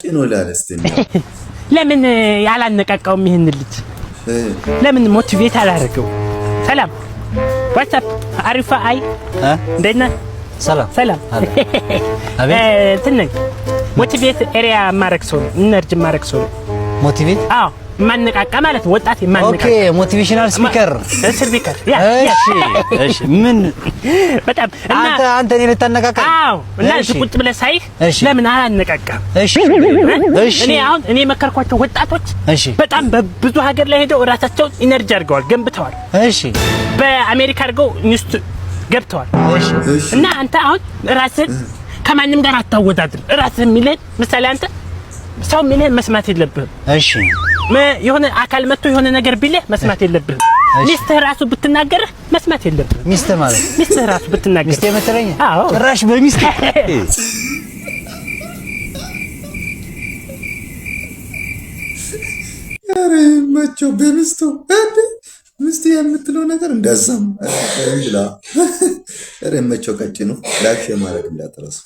ቀጭኖ ላለስተኛ ለምን ያላነቃቃውም ይሄን ልጅ ለምን ሞቲቬት አላደረገው? ሰላም ዋትስአፕ አሪፋ አይ እንደና ሰላም አቤት ትነኝ ሞቲቬት ኤሪያ ማረክሶ ኢነርጂ ማረክሶ ሞቲቬት ማነቃቃ ማለት ወጣት ማነቃቃ ኦኬ ሞቲቬሽናል ስፒከር ያ እሺ ምን በጣም አንተ እኔ ልታነቃቃ እና ቁጭ ብለህ ሳይህ ለምን አላነቃቃም? እሺ እኔ መከርኳቸው ወጣቶች በጣም በብዙ ሀገር ላይ ሄደው ራሳቸው ኢነርጂ አድርገዋል ገንብተዋል እሺ በአሜሪካ አድርገው ኒውስት ገብተዋል እሺ እና አንተ አሁን ራስን ከማንም ጋር አታወዳድር ራስን ሚለን ምሳሌ አንተ ሰው ሚለን መስማት የለብህም እሺ የሆነ አካል መጥቶ የሆነ ነገር ቢልህ መስማት የለብህም ሚስት ራሱ ብትናገር መስማት የለብህም ሚስት ራሱ ብትናገር ሚስት የመተረኛ ጭራሽ በሚስት አረ መቸው በሚስቱ ሚስት የምትለው ነገር እንደዛም አይብላ አረ መቸው ቀጭኑ ላክሽ ማድረግ እንዳትረሱ